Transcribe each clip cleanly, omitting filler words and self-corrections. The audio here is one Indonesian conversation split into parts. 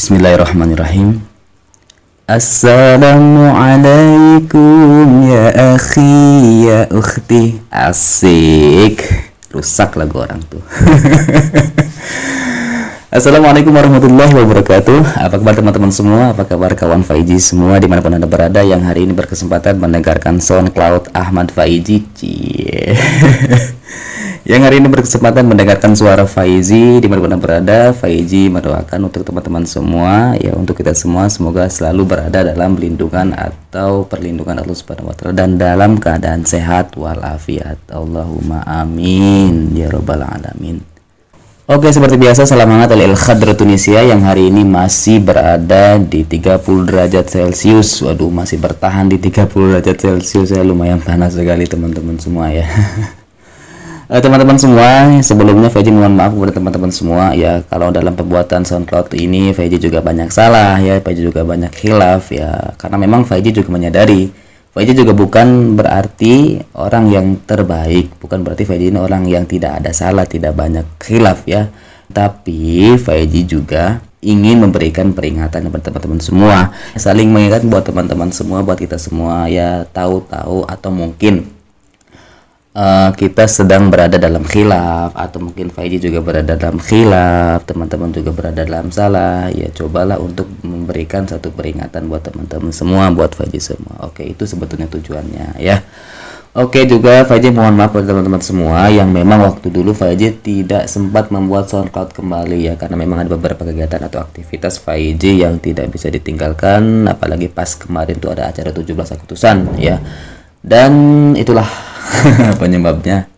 Bismillahirrahmanirrahim. Assalamualaikum ya akhi ya ukhti. Asik. Rusak lagu orang tuh. Assalamualaikum warahmatullahi wabarakatuh. Apa kabar teman-teman semua? Apa kabar kawan Faiji semua dimanapun anda berada yang hari ini berkesempatan mendengarkan SoundCloud Ahmad Faiji. Yang hari ini berkesempatan mendengarkan suara Faizi dimanapun anda berada. Faiji mendoakan untuk teman-teman semua, ya untuk kita semua, semoga selalu berada dalam lindungan atau perlindungan Allah Subhanahu wa Ta'ala dan dalam keadaan sehat walafiat. Allahumma amin ya robbal alamin. Oke, seperti biasa salam hangat oleh Al-Khadra Tunisia yang hari ini masih berada di 30 derajat Celcius. Waduh, masih bertahan di 30 derajat Celcius ya, lumayan panas sekali teman-teman semua ya. Teman-teman semua, sebelumnya Faiji mohon maaf kepada teman-teman semua ya, kalau dalam pembuatan SoundCloud ini Faiji juga banyak salah ya, Faiji juga banyak khilaf ya, karena memang Faiji juga menyadari Faiji juga bukan berarti orang yang terbaik, bukan berarti Faiji ini orang yang tidak ada salah, tidak banyak khilaf ya, tapi Faiji juga ingin memberikan peringatan kepada teman-teman semua, saling mengingatkan buat teman-teman semua, buat kita semua ya, tahu-tahu atau mungkin kita sedang berada dalam khilaf, atau mungkin Faiji juga berada dalam khilaf, teman-teman juga berada dalam salah ya, cobalah untuk memberikan satu peringatan buat teman-teman semua, buat Faiji semua. Oke, itu sebetulnya tujuannya ya. Oke, juga Faiji mohon maaf buat teman-teman semua yang memang waktu dulu Faiji tidak sempat membuat SoundCloud kembali ya, karena memang ada beberapa kegiatan atau aktivitas Faiji yang tidak bisa ditinggalkan, apalagi pas kemarin tuh ada acara 17 Agustusan ya, dan itulah penyebabnya.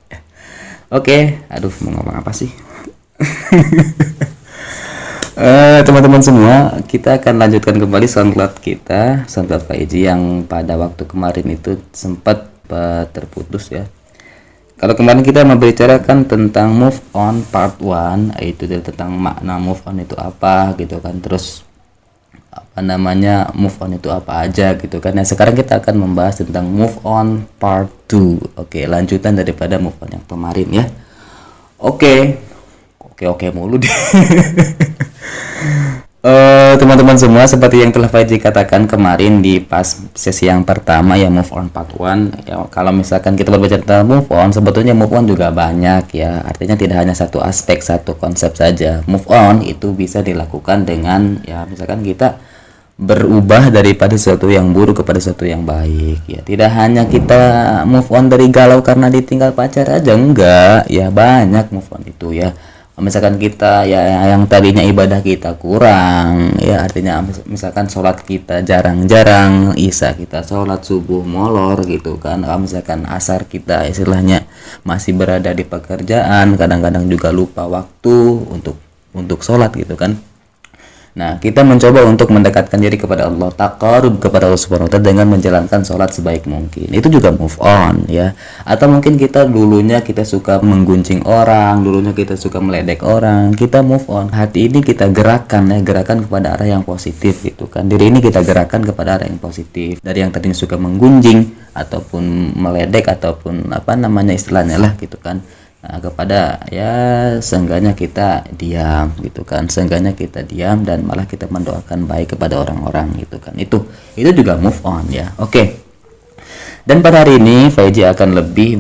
Oke, aduh mau ngomong apa sih? Teman-teman semua, kita akan lanjutkan kembali SoundCloud kita, SoundCloud Faiji yang pada waktu kemarin itu sempat terputus ya. Kalau kemarin kita membicarakan tentang move on part 1, yaitu tentang makna move on itu apa gitu kan, terus apa namanya move on itu apa aja gitu kan. Nah, sekarang kita akan membahas tentang move on part 2. Oke, lanjutan daripada move on yang kemarin ya. Oke mulu deh. Teman-teman semua, seperti yang telah Faiji katakan kemarin di pas sesi yang pertama ya, move on part 1 ya, kalau misalkan kita berbicara tentang move on, sebetulnya move on juga banyak ya, artinya tidak hanya satu aspek, satu konsep saja. Move on itu bisa dilakukan dengan ya, misalkan kita berubah daripada sesuatu yang buruk kepada sesuatu yang baik ya, tidak hanya kita move on dari galau karena ditinggal pacar aja, enggak ya, banyak move on itu ya. Misalkan kita ya yang tadinya ibadah kita kurang ya, artinya misalkan sholat kita jarang-jarang, isya kita sholat, subuh molor gitu kan, misalkan asar kita istilahnya masih berada di pekerjaan, kadang-kadang juga lupa waktu untuk sholat gitu kan. Nah, kita mencoba untuk mendekatkan diri kepada Allah, taqarrub kepada Allah Subhanahu wa Ta'ala dengan menjalankan sholat sebaik mungkin. Itu juga move on ya. Atau mungkin kita dulunya kita suka menggunjing orang, dulunya kita suka meledek orang, kita move on. Hati ini kita gerakan ya, gerakan kepada arah yang positif gitu kan. Diri ini kita gerakan kepada arah yang positif. Dari yang tadinya suka menggunjing ataupun meledek ataupun apa namanya istilahnya lah gitu kan. Nah, kepada ya seenggaknya kita diam gitu kan, seenggaknya kita diam dan malah kita mendoakan baik kepada orang-orang gitu kan, itu juga move on ya. Oke. Dan pada hari ini Faiji akan lebih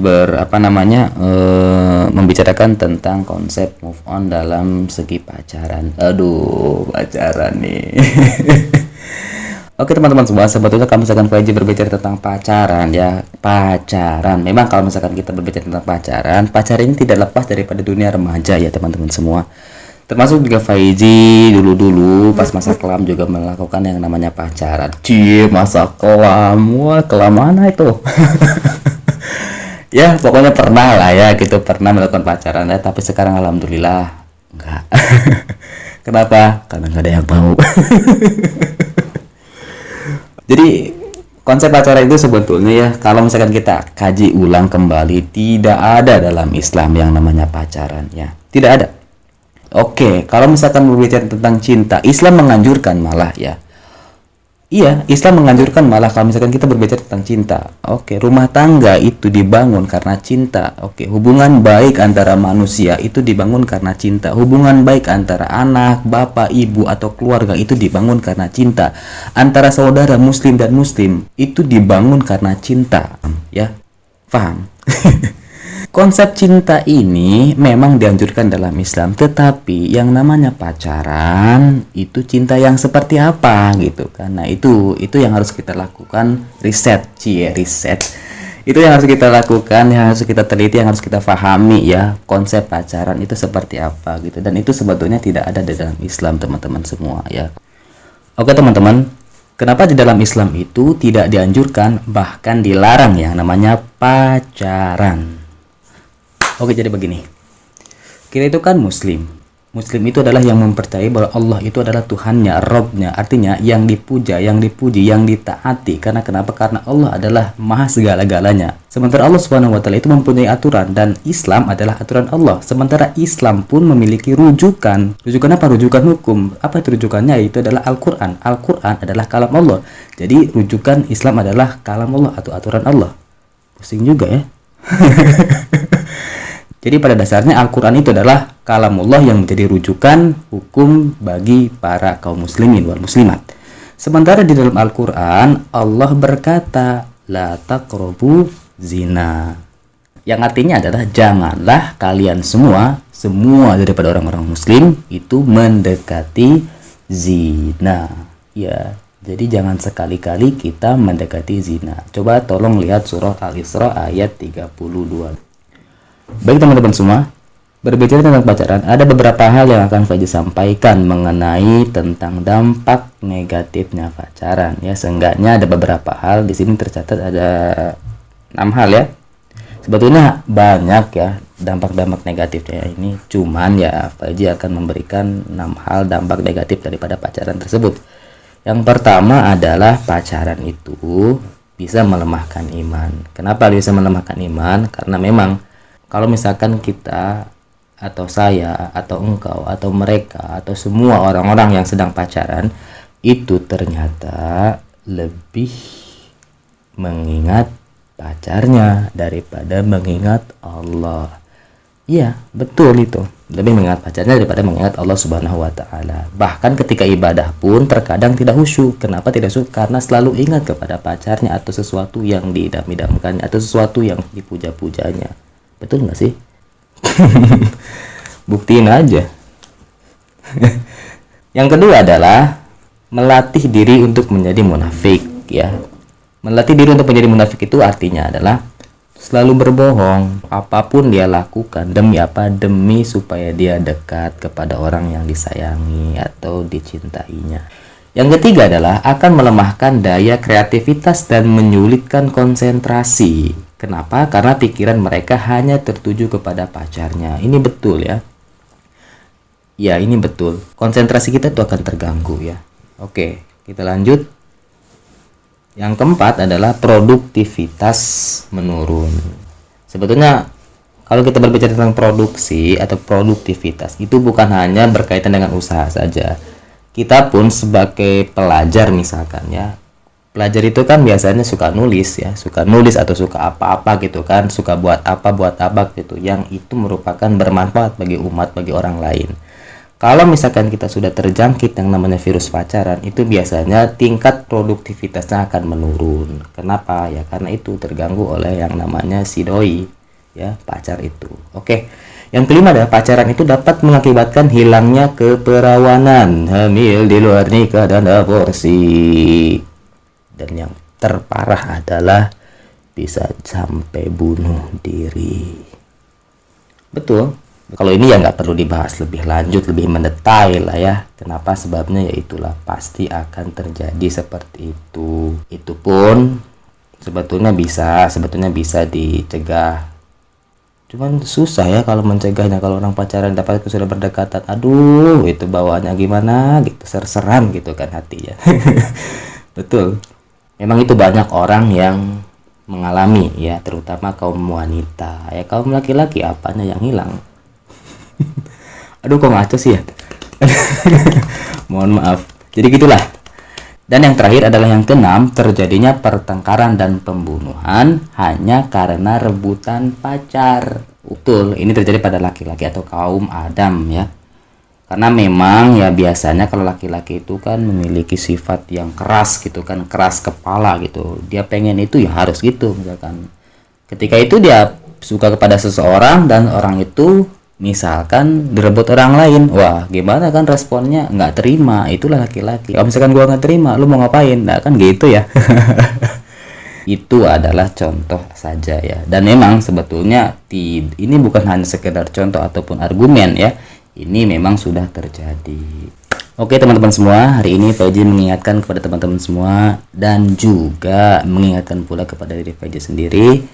membicarakan tentang konsep move on dalam segi pacaran. Aduh, pacaran nih. Oke teman-teman semua, sebetulnya kalau misalkan Faiji berbicara tentang pacaran ya, pacaran memang kalau misalkan kita berbicara tentang pacaran ini tidak lepas daripada dunia remaja ya teman-teman semua, termasuk juga Faiji dulu pas masa kelam juga melakukan yang namanya pacaran. Masa kelam, wah kelam mana itu? Ya pokoknya pernah lah ya gitu, pernah melakukan pacaran ya, tapi sekarang alhamdulillah enggak. Kenapa? Karena nggak ada yang mau. Jadi konsep pacaran itu sebetulnya ya, kalau misalkan kita kaji ulang kembali, tidak ada dalam Islam yang namanya pacaran ya, tidak ada. Oke, kalau misalkan berbicara tentang cinta, Islam menganjurkan malah ya, Iya, Islam menganjurkan malah kalau misalkan kita berbicara tentang cinta. Oke, rumah tangga itu dibangun karena cinta. Oke, hubungan baik antara manusia itu dibangun karena cinta. Hubungan baik antara anak, bapak, ibu, atau keluarga itu dibangun karena cinta. Antara saudara muslim dan muslim itu dibangun karena cinta. Ya, paham? Konsep cinta ini memang dianjurkan dalam Islam, tetapi yang namanya pacaran itu cinta yang seperti apa gitu kan. Nah, itu yang harus kita lakukan riset. Itu yang harus kita lakukan, yang harus kita teliti, yang harus kita pahami ya, konsep pacaran itu seperti apa gitu. Dan itu sebetulnya tidak ada di dalam Islam, teman-teman semua ya. Oke, teman-teman. Kenapa di dalam Islam itu tidak dianjurkan, bahkan dilarang yang namanya pacaran? Oke, jadi begini. Kita itu kan muslim. Muslim itu adalah yang mempercayai bahwa Allah itu adalah Tuhannya, Robnya. Artinya yang dipuja, yang dipuji, yang ditaati. Karena kenapa? Karena Allah adalah maha segala-galanya. Sementara Allah Subhanahu wa Ta'ala itu mempunyai aturan. Dan Islam adalah aturan Allah. Sementara Islam pun memiliki rujukan. Rujukan apa? Rujukan hukum. Apa itu rujukannya? Itu adalah Al-Quran. Al-Quran adalah kalam Allah. Jadi rujukan Islam adalah kalam Allah atau aturan Allah. Pusing juga ya. Jadi pada dasarnya Al-Quran itu adalah kalamullah yang menjadi rujukan hukum bagi para kaum muslimin wal muslimat. Sementara di dalam Al-Quran Allah berkata, la taqrabu zina. Yang artinya adalah janganlah kalian semua daripada orang-orang muslim itu mendekati zina. Ya, jadi jangan sekali-kali kita mendekati zina. Coba tolong lihat surah Al-Isra ayat 32. Baik teman-teman semua, berbicara tentang pacaran, ada beberapa hal yang akan Faizi sampaikan mengenai tentang dampak negatifnya pacaran. Ya, seenggaknya ada beberapa hal di sini tercatat ada 6 hal ya. Sebetulnya banyak ya dampak-dampak negatifnya ini. Cuman ya Faizi akan memberikan 6 hal dampak negatif daripada pacaran tersebut. Yang pertama adalah pacaran itu bisa melemahkan iman. Kenapa bisa melemahkan iman? Karena memang kalau misalkan kita atau saya atau engkau atau mereka atau semua orang-orang yang sedang pacaran itu ternyata lebih mengingat pacarnya daripada mengingat Allah. Iya, betul itu. Lebih mengingat pacarnya daripada mengingat Allah Subhanahu wa Ta'ala. Bahkan ketika ibadah pun terkadang tidak khusyuk. Kenapa tidak khusyuk? Karena selalu ingat kepada pacarnya atau sesuatu yang diidam-idamkannya atau sesuatu yang dipuja-pujanya. Betul nggak sih? Buktiin aja. Yang kedua adalah melatih diri untuk menjadi munafik ya. Melatih diri untuk menjadi munafik itu artinya adalah selalu berbohong. Apapun dia lakukan demi apa? Demi supaya dia dekat kepada orang yang disayangi atau dicintainya. Yang ketiga adalah akan melemahkan daya kreativitas dan menyulitkan konsentrasi. Kenapa? Karena pikiran mereka hanya tertuju kepada pacarnya. Ini betul ya. Ya, ini betul. Konsentrasi kita itu akan terganggu ya. Oke, kita lanjut. Yang keempat adalah produktivitas menurun. Sebetulnya kalau kita berbicara tentang produksi atau produktivitas, itu bukan hanya berkaitan dengan usaha saja. Kita pun sebagai pelajar misalkan ya, pelajar itu kan biasanya suka nulis ya, suka nulis atau suka apa-apa gitu kan, suka buat apa gitu, yang itu merupakan bermanfaat bagi umat, bagi orang lain. Kalau misalkan kita sudah terjangkit yang namanya virus pacaran, itu biasanya tingkat produktivitasnya akan menurun. Kenapa? Ya karena itu terganggu oleh yang namanya si doi ya, pacar itu. Oke. Yang kelima adalah pacaran itu dapat mengakibatkan hilangnya keperawanan, hamil di luar nikah dan aborsi. Dan yang terparah adalah bisa sampai bunuh diri. Betul. Kalau ini ya nggak perlu dibahas lebih lanjut, lebih mendetail lah ya. Kenapa? Sebabnya ya itulah, pasti akan terjadi seperti itu. Itu pun sebetulnya bisa dicegah. Cuman susah ya kalau mencegahnya. Kalau orang pacaran dapat sudah berdekatan, aduh itu bawaannya gimana gitu, serseran gitu kan hatinya. Betul. Memang itu banyak orang yang mengalami ya, terutama kaum wanita. Ya kaum laki-laki apanya yang hilang? Aduh kok ngaco sih ya. Mohon maaf. Jadi gitulah. Dan yang terakhir adalah yang keenam, terjadinya pertengkaran dan pembunuhan hanya karena rebutan pacar. Betul, ini terjadi pada laki-laki atau kaum Adam ya. Karena memang ya biasanya kalau laki-laki itu kan memiliki sifat yang keras gitu kan, keras kepala gitu. Dia pengen itu ya harus gitu misalkan. Ketika itu dia suka kepada seseorang dan orang itu misalkan direbut orang lain, wah gimana kan responnya? Nggak terima. Itulah laki-laki. Kalau misalkan gua nggak terima, lu mau ngapain? Nah kan gitu ya. Itu adalah contoh saja ya. Dan memang sebetulnya ini bukan hanya sekedar contoh ataupun argumen ya. Ini memang sudah terjadi. Oke teman-teman semua, hari ini Faiji mengingatkan kepada teman-teman semua dan juga mengingatkan pula kepada diri Faiji sendiri,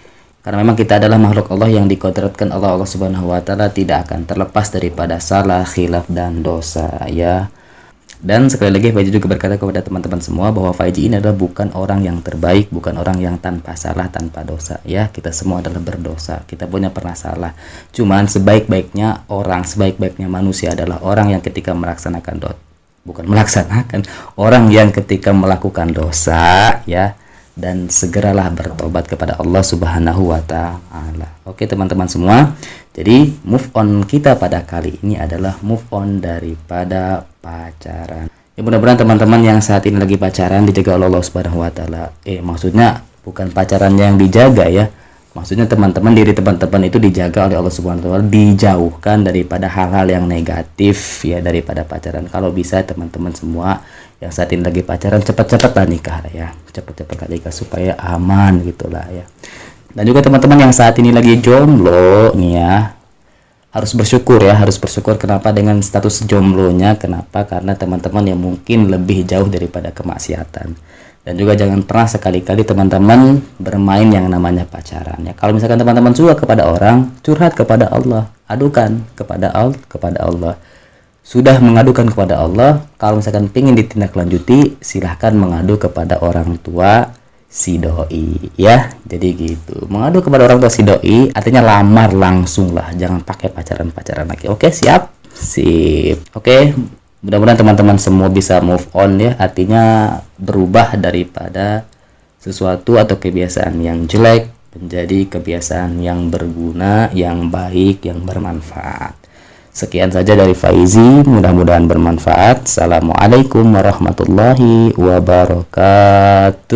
karena memang kita adalah makhluk Allah yang dikodratkan Allah Subhanahu wa taala tidak akan terlepas daripada salah, khilaf dan dosa ya. Dan sekali lagi Faiji juga berkata kepada teman-teman semua bahwa Faiji ini adalah bukan orang yang terbaik, bukan orang yang tanpa salah, tanpa dosa ya. Kita semua adalah berdosa, kita punya pernah salah. Cuman sebaik-baiknya orang, sebaik-baiknya manusia adalah orang yang ketika melaksanakan orang yang ketika melakukan dosa ya, dan segeralah bertobat kepada Allah Subhanahu wa taala. Oke teman-teman semua. Jadi move on kita pada kali ini adalah move on daripada pacaran. Ya mudah-mudahan teman-teman yang saat ini lagi pacaran dijaga oleh Allah Subhanahu wa taala. Maksudnya bukan pacaran yang dijaga ya. Maksudnya teman-teman, diri teman-teman itu dijaga oleh Allah Subhanahu wa taala, dijauhkan daripada hal-hal yang negatif ya daripada pacaran. Kalau bisa teman-teman semua yang saat ini lagi pacaran cepat-cepatlah nikah ya. Cepat-cepatlah nikah supaya aman gitulah ya. Dan juga teman-teman yang saat ini lagi jomblo nih ya, harus bersyukur ya, harus bersyukur. Kenapa dengan status jomblonya? Kenapa? Karena teman-teman yang mungkin lebih jauh daripada kemaksiatan. Dan juga jangan pernah sekali-kali teman-teman bermain yang namanya pacaran ya. Kalau misalkan teman-teman suka kepada orang, curhat kepada Allah, adukan kepada Allah. Sudah mengadukan kepada Allah, kalau misalkan ingin ditindaklanjuti, silahkan mengadu kepada orang tua si doi ya. Jadi gitu, mengadu kepada orang tua si doi artinya lamar langsung lah, jangan pakai pacaran lagi. Oke, siap. Oke, mudah-mudahan teman-teman semua bisa move on ya, artinya berubah daripada sesuatu atau kebiasaan yang jelek menjadi kebiasaan yang berguna, yang baik, yang bermanfaat. Sekian saja dari Faizi, mudah-mudahan bermanfaat. Assalamualaikum warahmatullahi wabarakatuh.